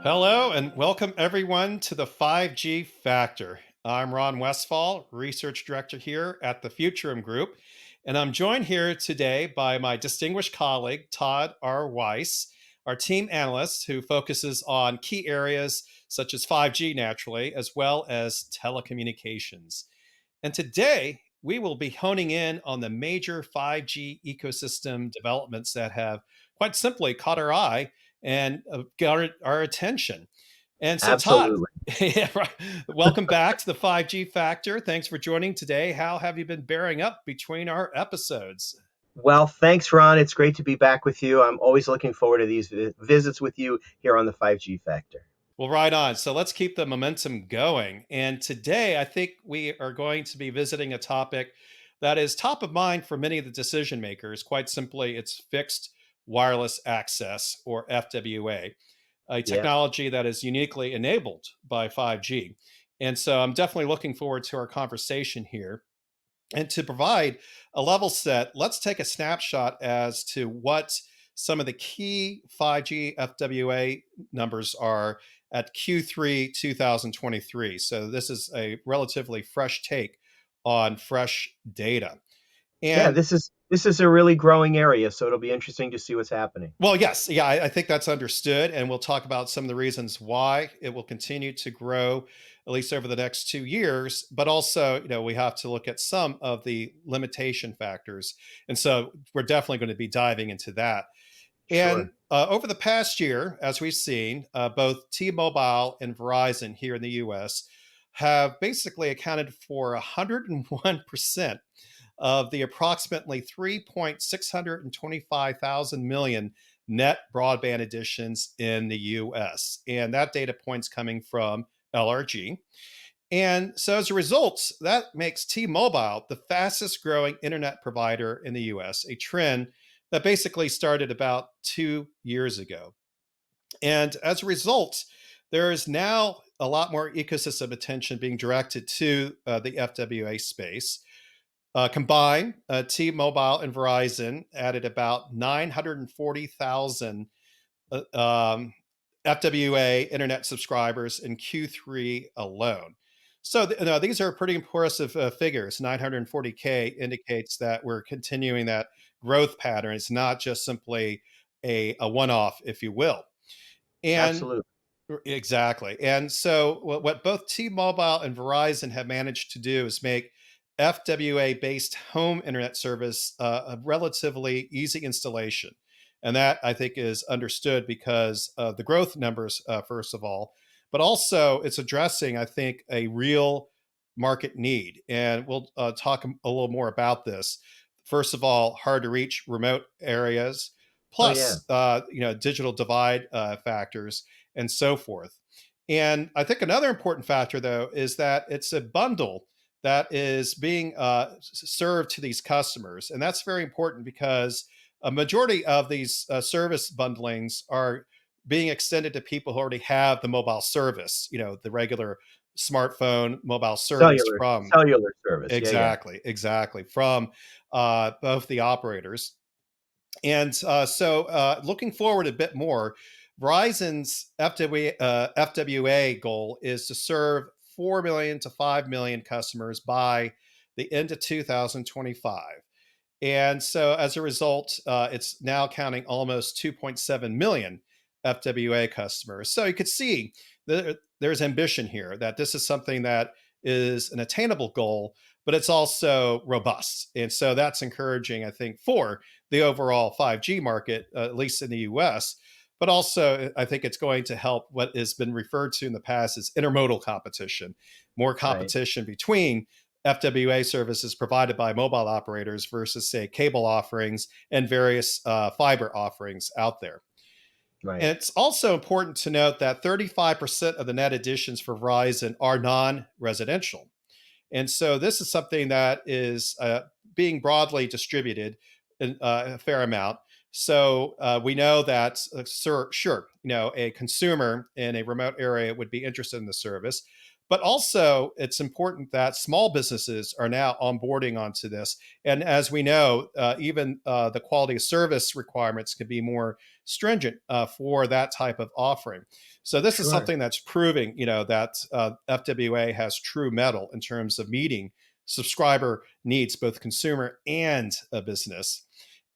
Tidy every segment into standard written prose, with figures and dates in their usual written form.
Hello and welcome everyone to the 5G Factor. I'm Ron Westfall, Research Director here at the Futurum Group, and I'm joined here today by my distinguished colleague, Todd R Weiss, our team analyst who focuses on key areas such as 5G naturally, as well as telecommunications. And today, we will be honing in on the major 5G ecosystem developments that have quite simply caught our eye and got our attention. And so, Todd, Absolutely. yeah, right. Welcome back to the 5G Factor. Thanks for joining today. How have you been bearing up between our episodes? Well, thanks, Ron. It's great to be back with you. I'm always looking forward to these visits with you here on the 5G Factor. Well, right on. So let's keep the momentum going. And today, I think we are going to be visiting a topic that is top of mind for many of the decision makers. Quite simply, it's fixed wireless access, or FWA, a Yeah, technology that is uniquely enabled by 5G. And so I'm definitely looking forward to our conversation here. And to provide a level set, let's take a snapshot as to what some of the key 5G FWA numbers are at Q3 2023. So this is a relatively fresh take on fresh data. yeah. And This is a really growing area, so it'll be interesting to see what's happening. well, yes, yeah, I think that's understood. And we'll talk about some of the reasons why it will continue to grow, at least over the next 2 years. But also, we have to look at some of the limitation factors. And so we're definitely going to be diving into that. And Sure. over the past year, as we've seen, both T-Mobile and Verizon here in the US have basically accounted for 101% of the approximately 3.625,000 million net broadband additions in the US. And that data point's coming from LRG. And so as a result, that makes T-Mobile the fastest growing internet provider in the US, a trend that basically started about 2 years ago. And as a result, there is now a lot more ecosystem attention being directed to the FWA space. Combined, T-Mobile and Verizon added about 940,000 FWA internet subscribers in Q3 alone. So these are pretty impressive figures. 940K indicates that we're continuing that growth pattern. It's not just simply a one-off, if you will. And Absolutely. exactly. And so what both T-Mobile and Verizon have managed to do is make FWA-based home internet service a relatively easy installation. And that I think is understood because of the growth numbers, first of all, but also it's addressing, I think, a real market need. And we'll talk a little more about this. First of all, hard to reach remote areas, Oh, yeah. plus digital divide factors and so forth. And I think another important factor, though, is that it's a bundle that is being served to these customers. And that's very important because a majority of these service bundlings are being extended to people who already have the mobile service, the regular smartphone mobile service from Cellular service. Yeah, yeah. exactly from both the operators. And so looking forward a bit more, Verizon's FWA goal is to serve 4 million to 5 million customers by the end of 2025. And so as a result, it's now counting almost 2.7 million FWA customers. So you could see there's ambition here that this is something that is an attainable goal, but it's also robust. And so that's encouraging, I think, for the overall 5G market, at least in the US. But also, I think it's going to help what has been referred to in the past as intermodal competition, more Right. competition between FWA services provided by mobile operators versus, say, cable offerings and various fiber offerings out there. Right. And it's also important to note that 35% of the net additions for Verizon are non residential. And so this is something that is being broadly distributed in a fair amount. So we know that, sure, a consumer in a remote area would be interested in the service. But also, it's important that small businesses are now onboarding onto this. And as we know, even the quality of service requirements can be more stringent for that type of offering. So this is Sure. something that's proving, that FWA has true mettle in terms of meeting subscriber needs, both consumer and a business.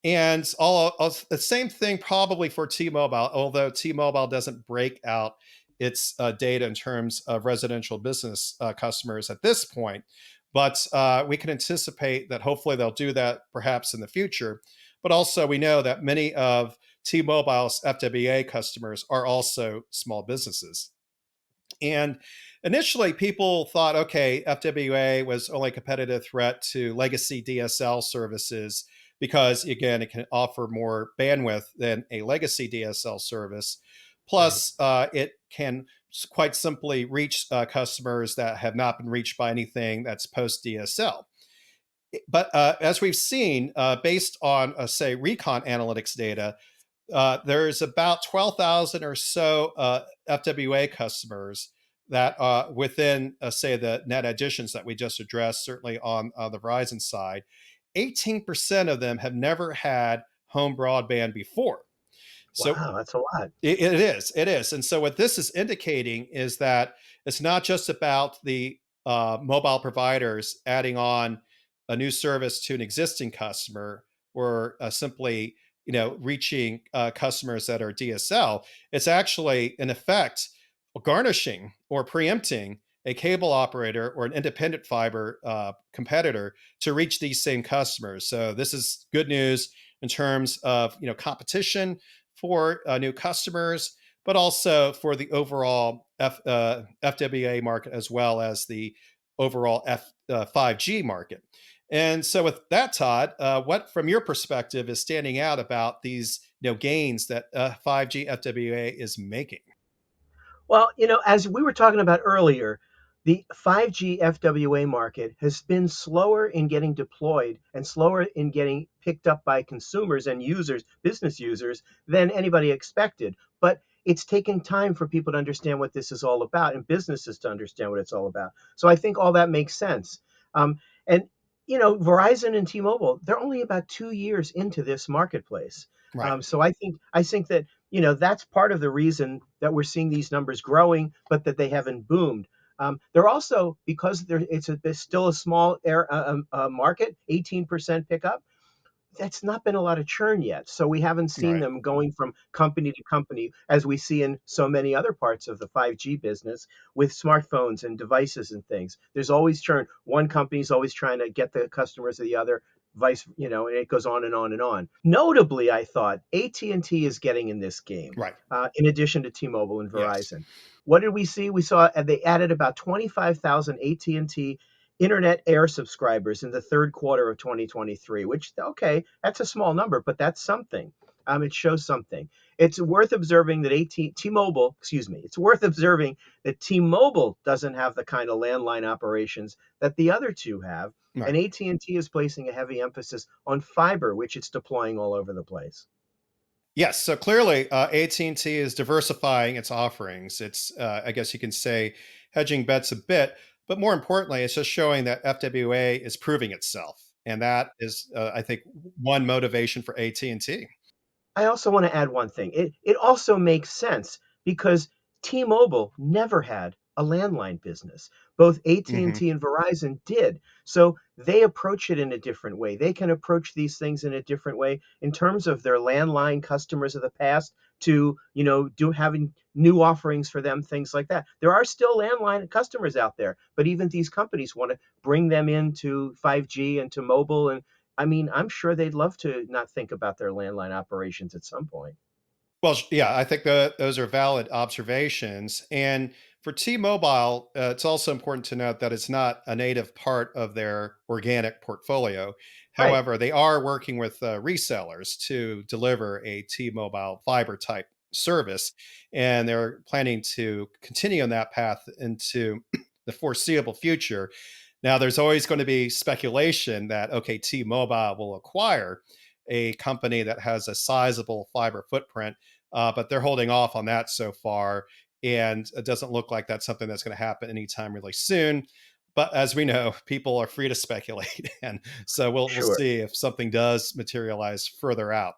And the same thing probably for T-Mobile, although T-Mobile doesn't break out its data in terms of residential business customers at this point. But we can anticipate that hopefully they'll do that perhaps in the future. But also, we know that many of T-Mobile's FWA customers are also small businesses. And initially, people thought, okay, FWA was only a competitive threat to legacy DSL services because, again, it can offer more bandwidth than a legacy DSL service. Right. Plus, it can quite simply reach customers that have not been reached by anything that's post DSL. But as we've seen, based on, say, Recon Analytics data, there's about 12,000 or so FWA customers that within, say, the net additions that we just addressed, certainly on the Verizon side, 18% of them have never had home broadband before. So Wow, that's a lot. it is. And so what this is indicating is that it's not just about the mobile providers adding on a new service to an existing customer or simply, reaching customers that are DSL. It's actually, in effect, garnishing or preempting a cable operator or an independent fiber competitor to reach these same customers. So this is good news in terms of, competition for new customers, but also for the overall FWA market as well as the overall 5G market. And so, with that, Todd, what from your perspective is standing out about these gains that 5G FWA is making? Well, as we were talking about earlier, the 5G FWA market has been slower in getting deployed and slower in getting picked up by consumers and users, business users, than anybody expected. But it's taken time for people to understand what this is all about and businesses to understand what it's all about. So I think all that makes sense. And Verizon and T-Mobile, they're only about 2 years into this marketplace. Right, So I think that that's part of the reason that we're seeing these numbers growing, but that they haven't boomed. They're also because it's still a small market, 18% pickup. That's not been a lot of churn yet. So we haven't seen right. them going from company to company as we see in so many other parts of the 5G business with smartphones and devices and things. There's always churn. One company's always trying to get the customers of the other, and it goes on and on and on. Notably, I thought AT&T is getting in this game, Right. in addition to T-Mobile and Yes. Verizon. What did we see? We saw they added about 25,000 AT&T Internet Air subscribers in the third quarter of 2023, which, okay, that's a small number, but that's something. It shows something. It's worth observing that T-Mobile, excuse me, it's worth observing that T-Mobile doesn't have the kind of landline operations that the other two have, and Right. AT&T is placing a heavy emphasis on fiber, which it's deploying all over the place. Yes. So clearly, AT&T is diversifying its offerings. It's, I guess you can say, hedging bets a bit, but more importantly, it's just showing that FWA is proving itself, and that is, I think, one motivation for AT&T. I also want to add one thing. It also makes sense because T-Mobile never had a landline business. Both Hmm. AT&T and Verizon did. So they approach it in a different way. They can approach these things in a different way in terms of their landline customers of the past to, do having new offerings for them, things like that. There are still landline customers out there, but even these companies want to bring them into 5G and to mobile, and I mean, I'm sure they'd love to not think about their landline operations at some point. Well, yeah, I think those are valid observations. And for T-Mobile, it's also important to note that it's not a native part of their organic portfolio. Right. However, they are working with resellers to deliver a T-Mobile fiber type service, and they're planning to continue on that path into the foreseeable future. Now, there's always going to be speculation that, okay, T-Mobile will acquire a company that has a sizable fiber footprint, but they're holding off on that so far. and it doesn't look like that's something that's going to happen anytime really soon. But as we know, people are free to speculate, and so we'll Sure. see if something does materialize further out.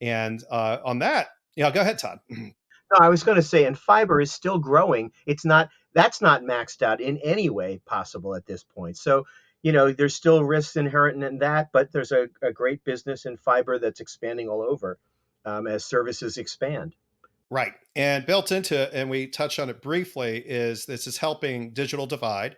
And on that, go ahead, Todd. No, I was going to say, and fiber is still growing. That's not maxed out in any way possible at this point. So, there's still risks inherent in that, but there's a great business in fiber that's expanding all over as services expand. Right. And built into it, and we touched on it briefly, is this is helping digital divide.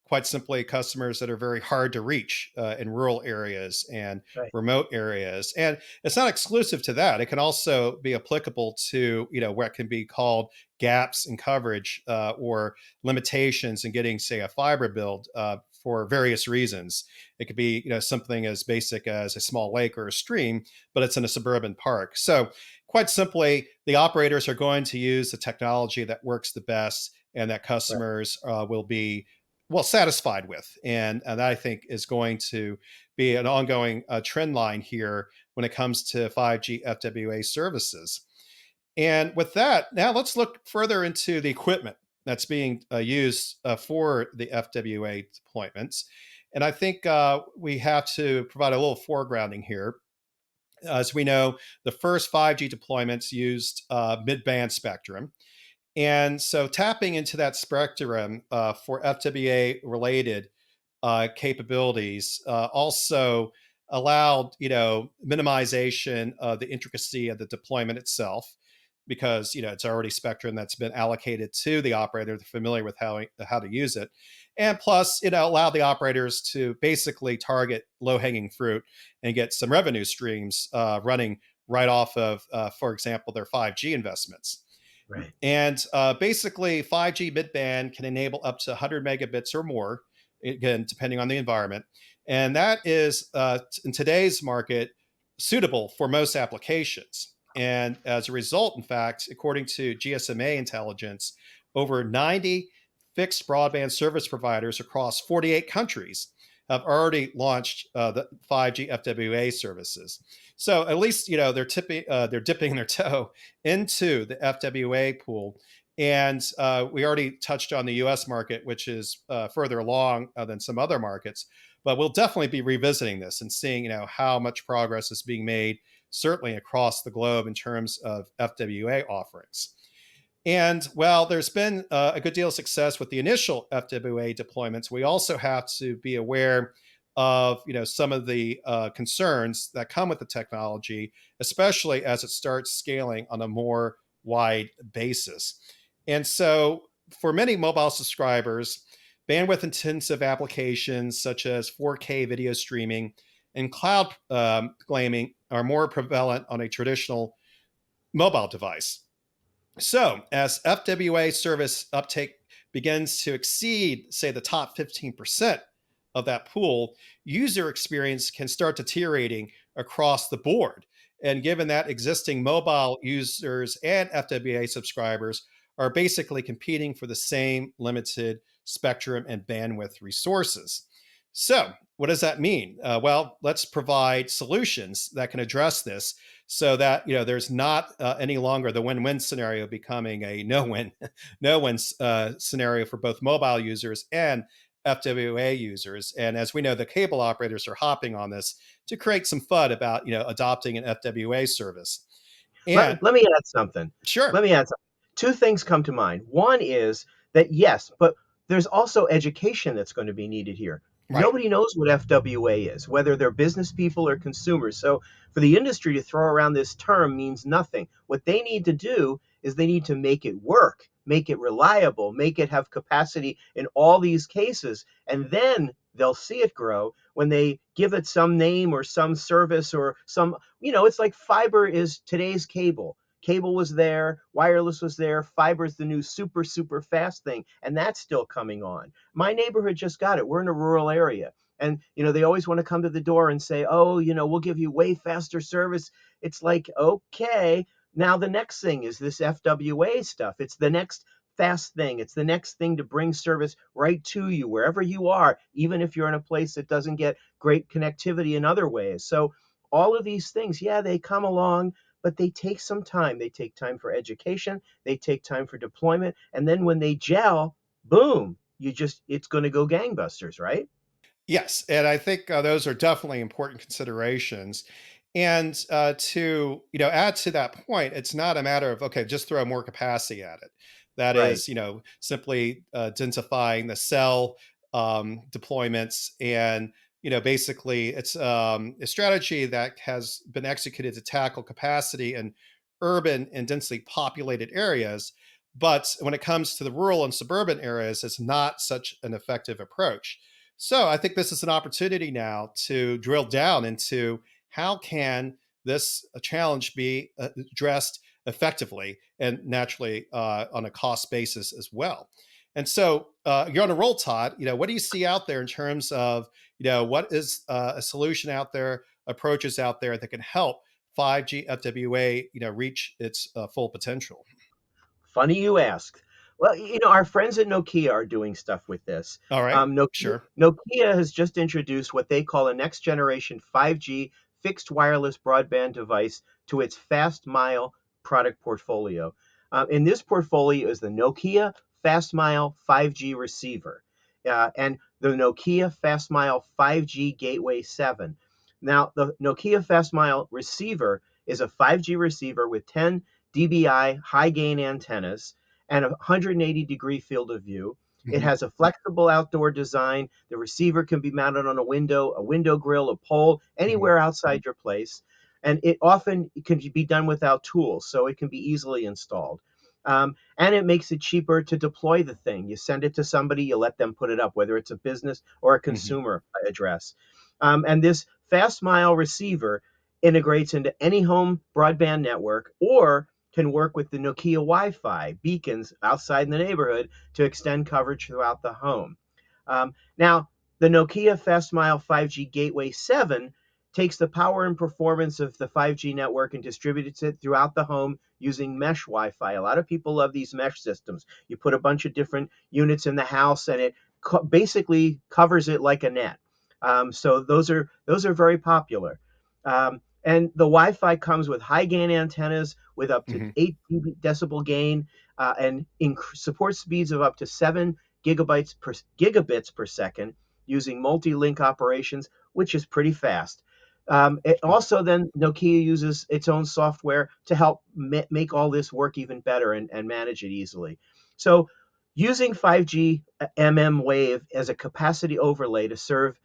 Quite simply, customers that are very hard to reach in rural areas and Right. remote areas. And it's not exclusive to that. It can also be applicable to, what can be called gaps in coverage or limitations in getting, say, a fiber build for various reasons. It could be, something as basic as a small lake or a stream, but it's in a suburban park. So quite simply, the operators are going to use the technology that works the best and that Right. customers will be well satisfied with, and that I think is going to be an ongoing trend line here when it comes to 5G FWA services. And with that, now let's look further into the equipment that's being used for the FWA deployments. And I think we have to provide a little foregrounding here. As we know, the first 5G deployments used mid-band spectrum, and so tapping into that spectrum for FWA related capabilities also allowed, minimization of the intricacy of the deployment itself, because it's already spectrum that's been allocated to the operator. They're familiar with how to use it, and plus, allowed the operators to basically target low hanging fruit and get some revenue streams running right off of, for example, their 5G investments. Right. And basically, 5G midband can enable up to 100 megabits or more, again, depending on the environment. And that is, in today's market, suitable for most applications. And as a result, in fact, according to GSMA intelligence, over 90 fixed broadband service providers across 48 countries have already launched the 5G FWA services. So at least they're dipping their toe into the FWA pool. And we already touched on the US market, which is further along than some other markets. But we'll definitely be revisiting this and seeing, how much progress is being made, certainly across the globe in terms of FWA offerings. And while there's been a good deal of success with the initial FWA deployments, we also have to be aware of some of the concerns that come with the technology, especially as it starts scaling on a more wide basis. And so, for many mobile subscribers, bandwidth intensive applications such as 4K video streaming and cloud gaming are more prevalent on a traditional mobile device. So, as FWA service uptake begins to exceed, say, the top 15% of that pool, user experience can start deteriorating across the board. And given that existing mobile users and FWA subscribers are basically competing for the same limited spectrum and bandwidth resources. So, what does that mean? Well, let's provide solutions that can address this so that there's not any longer the win-win scenario becoming a no-win no-win scenario for both mobile users and FWA users. And as we know, the cable operators are hopping on this to create some FUD about adopting an FWA service. And Let me add something. sure, Let me add something. Two things come to mind. One is that yes, but there's also education that's going to be needed here. right. Nobody knows what FWA is, whether they're business people or consumers. So for the industry to throw around this term means nothing. What they need to do is they need to make it work, make it reliable, make it have capacity in all these cases, and then they'll see it grow when they give it some name or some service or some, it's like fiber is today's cable. Cable was there, wireless was there, fiber is the new super, super fast thing, and that's still coming on. My neighborhood just got it. We're in a rural area. And, they always want to come to the door and say, oh, we'll give you way faster service. It's like, okay, now the next thing is this FWA stuff. It's the next fast thing. It's the next thing to bring service right to you, wherever you are, even if you're in a place that doesn't get great connectivity in other ways. So all of these things, yeah, they come along, but they take some time. They take time for education, they take time for deployment, and then when they gel, boom, it's going to go gangbusters, right? Yes, and I think those are definitely important considerations. And to add to that point, it's not a matter of okay, just throw more capacity at it. That Right. is, simply densifying the cell deployments, and basically, it's a strategy that has been executed to tackle capacity in urban and densely populated areas. But when it comes to the rural and suburban areas, it's not such an effective approach. So I think this is an opportunity now to drill down into how can this challenge be addressed effectively and naturally on a cost basis as well. And so you're on a roll, Todd. What do you see out there in terms of what is a solution out there, approaches out there that can help 5G FWA reach its full potential? Funny you ask. Well, our friends at Nokia are doing stuff with this. All right, Nokia, sure. Nokia has just introduced what they call a next generation 5G fixed wireless broadband device to its FastMile product portfolio. In this portfolio is the Nokia FastMile 5G receiver and the Nokia FastMile 5G Gateway 7. Now, the Nokia FastMile receiver is a 5G receiver with 10 dBi high gain antennas and a 180-degree field of view. It Hmm. has a flexible outdoor design. The receiver can be mounted on a window grill, a pole, Hmm. anywhere outside your place. And it often can be done without tools, so it can be easily installed. And it makes it cheaper to deploy the thing. You send it to somebody, you let them put it up, whether it's a business or a Hmm. consumer address. And this Fast Mile receiver integrates into any home broadband network or can work with the Nokia Wi-Fi beacons outside in the neighborhood to extend coverage throughout the home. Now, the Nokia FastMile 5G Gateway 7 takes the power and performance of the 5G network and distributes it throughout the home using mesh Wi-Fi. A lot of people love these mesh systems. You put a bunch of different units in the house, and it basically covers it like a net. So those are very popular. And the Wi-Fi comes with high gain antennas with up to Hmm. 8 decibel gain and supports speeds of up to 7 gigabits per second using multi-link operations, which is pretty fast. It also then Nokia uses its own software to help make all this work even better and manage it easily. So using 5G Wave as a capacity overlay to serve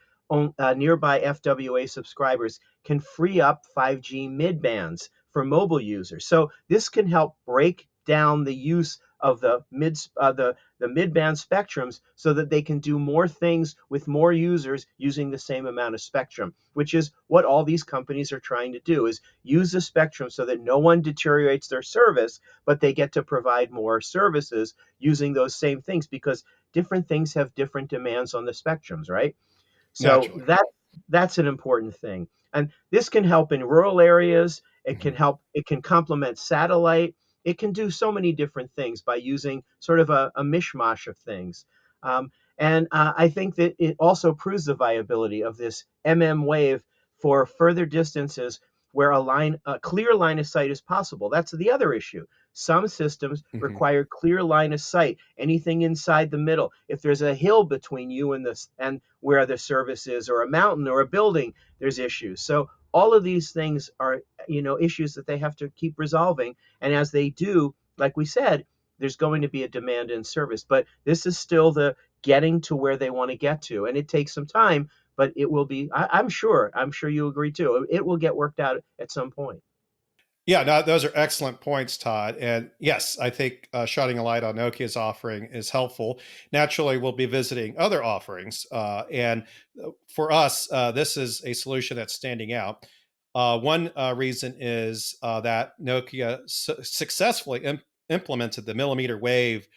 nearby FWA subscribers can free up 5G midbands for mobile users. So this can help break down the use of the midband spectrums so that they can do more things with more users using the same amount of spectrum, which is what all these companies are trying to do is use the spectrum so that no one deteriorates their service, but they get to provide more services using those same things because different things have different demands on the spectrums, right? So Naturally. that's an important thing. And this can help in rural areas. Mhm. It can complement satellite. It can do so many different things by using sort of a mishmash of things. And I think that it also proves the viability of this wave for further distances where a clear line of sight is possible. That's the other issue. Some systems Mhm. require clear line of sight. Anything inside the middle. If there's a hill between you and where the service is, or a mountain or a building, there's issues. So all of these things are, issues that they have to keep resolving. And as they do, like we said, there's going to be a demand in service. But this is still the getting to where they want to get to, and it takes some time. But it will be. I'm sure you agree too. It will get worked out at some point. Yeah, no, those are excellent points, Todd. And yes, I think shining a light on Nokia's offering is helpful. Naturally, we'll be visiting other offerings. And for us, this is a solution that's standing out. One reason is that Nokia successfully implemented the millimeter wave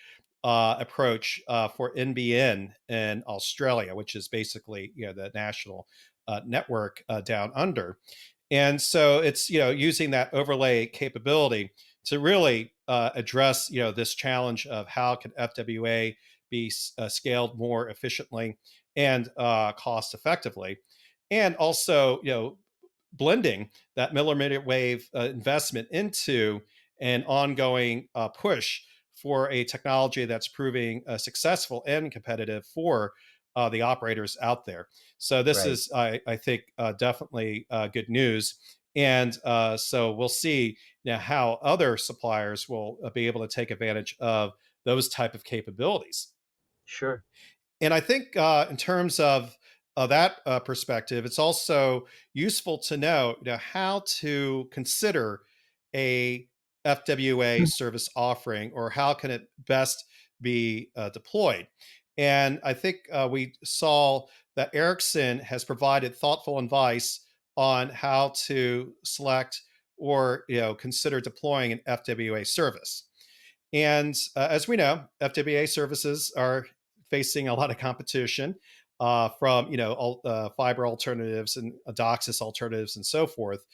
approach for NBN in Australia, which is basically the national network down under. And so it's using that overlay capability to really address this challenge of how can FWA be scaled more efficiently and cost effectively, and also blending that millimeter wave investment into an ongoing push for a technology that's proving successful and competitive for the operators out there. So this Right. is, I think, definitely good news. And so we'll see now how other suppliers will be able to take advantage of those type of capabilities. Sure. And I think in terms of that perspective, it's also useful to know, how to consider a FWA service offering, or how can it best be deployed. And I think we saw that Ericsson has provided thoughtful advice on how to select or consider deploying an FWA service. And as we know, FWA services are facing a lot of competition from fiber alternatives and DOCSIS alternatives and so forth.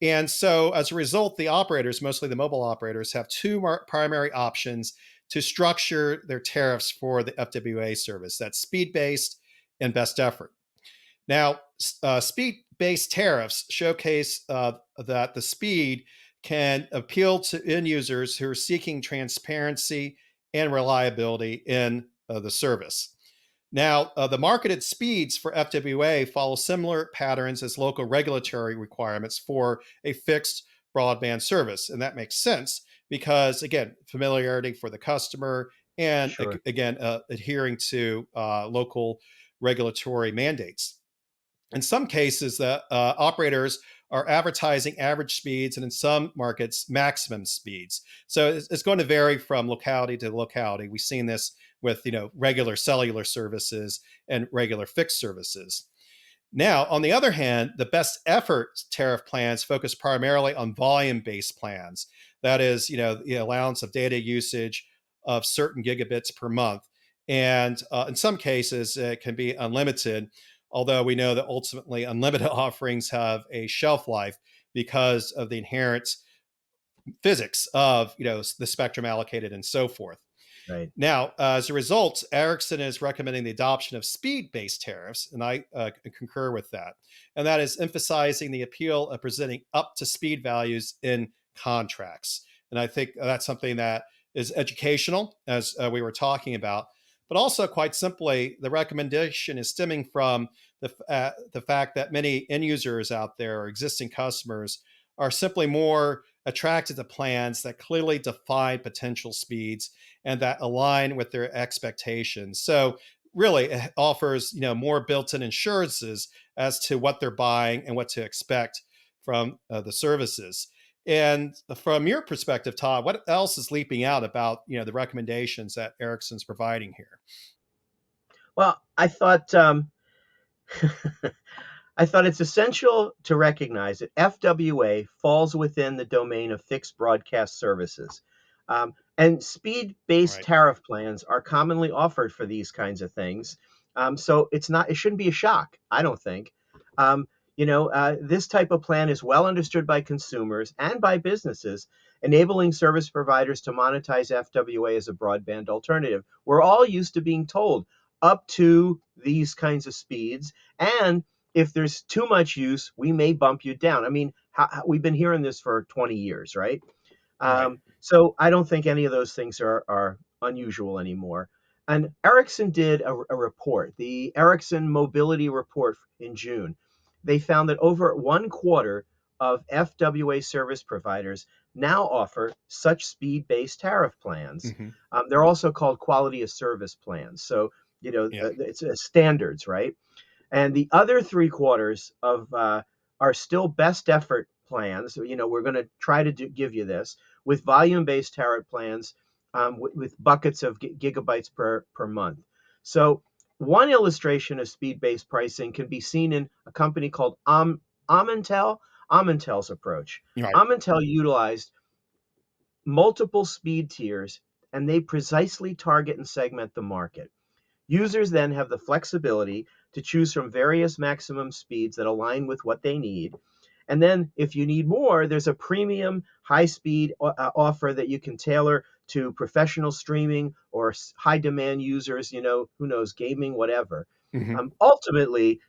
And so as a result, the operators, mostly the mobile operators, have two primary options to structure their tariffs for the FWA service. That's speed based and best effort. Now, speed based tariffs showcase that the speed can appeal to end users who are seeking transparency and reliability in the service. Now, the marketed speeds for FWA follow similar patterns as local regulatory requirements for a fixed broadband service. And that makes sense because, again, familiarity for the customer and, Sure. again, adhering to local regulatory mandates. In some cases, the operators are advertising average speeds, and in some markets, maximum speeds. So it's going to vary from locality to locality. We've seen this with regular cellular services and regular fixed services. Now, on the other hand, the best effort tariff plans focus primarily on volume-based plans. That is, the allowance of data usage of certain gigabits per month. And in some cases, it can be unlimited, although we know that ultimately unlimited offerings have a shelf life because of the inherent physics of the spectrum allocated and so forth. Right. Now, as a result, Ericsson is recommending the adoption of speed based tariffs, and I concur with that. And that is emphasizing the appeal of presenting up to speed values in contracts. And I think that's something that is educational, as we were talking about. But also, quite simply, the recommendation is stemming from the fact that many end users out there, or existing customers, are simply more attracted to plans that clearly define potential speeds and that align with their expectations. So really it offers more built-in assurances as to what they're buying and what to expect from the services. And from your perspective, Todd, what else is leaping out about the recommendations that Ericsson's providing here? Well, I thought I thought it's essential to recognize that FWA falls within the domain of fixed broadcast services. And speed based Right. tariff plans are commonly offered for these kinds of things. So it shouldn't be a shock, I don't think. This type of plan is well understood by consumers and by businesses, enabling service providers to monetize FWA as a broadband alternative. We're all used to being told up to these kinds of speeds, and if there's too much use, we may bump you down. I mean, we've been hearing this for 20 years, right? Right. So I don't think any of those things are unusual anymore. And Ericsson did a report, the Ericsson Mobility Report in June. They found that over one quarter of FWA service providers now offer such speed based tariff plans. Hmm. They're also called quality of service plans. So, Yeah. it's standards, right? And the other three quarters of are still best effort plans. We're going to try to give you this with volume based tariff plans with buckets of gigabytes per month. So one illustration of speed based pricing can be seen in a company called Amentel. Amentel's approach. Right. Amentel utilized multiple speed tiers, and they precisely target and segment the market. Users then have the flexibility to choose from various maximum speeds that align with what they need. And then, if you need more, there's a premium high speed offer that you can tailor to professional streaming or high demand users, who knows, gaming, whatever. Hmm. Ultimately,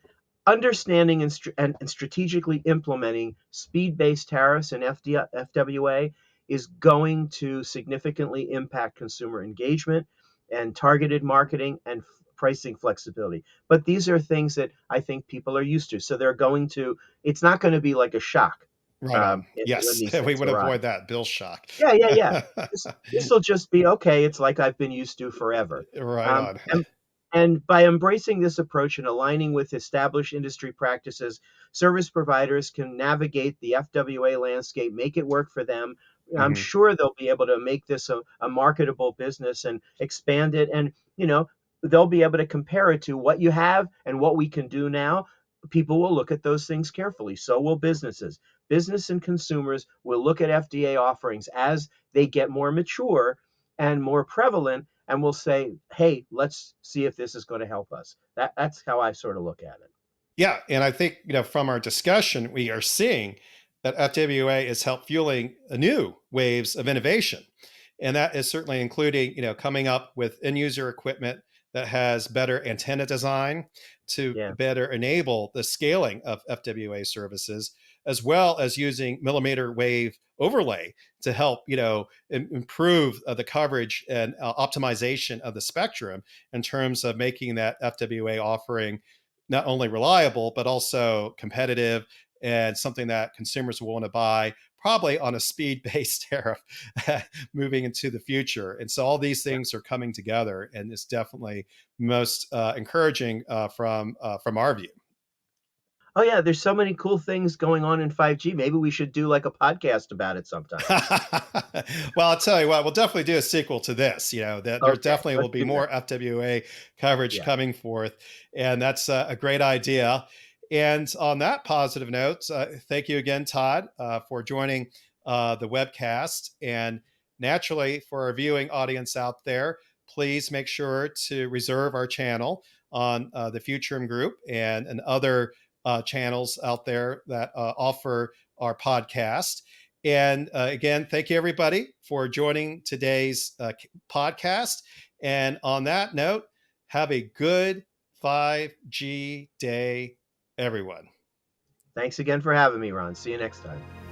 understanding and strategically implementing speed-based tariffs and FWA is going to significantly impact consumer engagement and targeted marketing and pricing flexibility. But these are things that I think people are used to. So they're going to, it's not going to be like a shock Right on. when Yes, these we things would arrive. avoid that bill shock. Yeah, yeah, yeah. This will just be okay. It's like I've been used to forever. Right Um, on. and and by embracing this approach and aligning with established industry practices, service providers can navigate the FWA landscape, make it work for them. I'm Hmm. sure they'll be able to make this a marketable business and expand it. And, they'll be able to compare it to what you have and what we can do now. People will look at those things carefully. So will businesses. Business and consumers will look at FDA offerings as they get more mature and more prevalent, and we'll say, hey, let's see if this is going to help us. That's how I sort of look at it. Yeah, and I think from our discussion, we are seeing that FWA is help fueling a new waves of innovation, and that is certainly including coming up with end user equipment that has better antenna design to Yeah, better enable the scaling of FWA services, as well as using millimeter wave overlay to help improve the coverage and optimization of the spectrum in terms of making that FWA offering not only reliable, but also competitive and something that consumers will want to buy probably on a speed based tariff moving into the future. And so all these yeah. things are coming together, and it's definitely most encouraging from our view. Oh yeah, there's so many cool things going on in 5G. Maybe we should do like a podcast about it sometime. Well, I'll tell you what, we'll definitely do a sequel to this. That there Okay, definitely will let's be do that. more FWA coverage Yeah. coming forth, and that's a great idea. And on that positive note, thank you again, Todd, for joining the webcast. And naturally, for our viewing audience out there, please make sure to reserve our channel on the Futurum Group and other channels out there that offer our podcast. And again, thank you everybody for joining today's podcast. And on that note, have a good 5G day, everyone. Thanks again for having me, Ron. See you next time.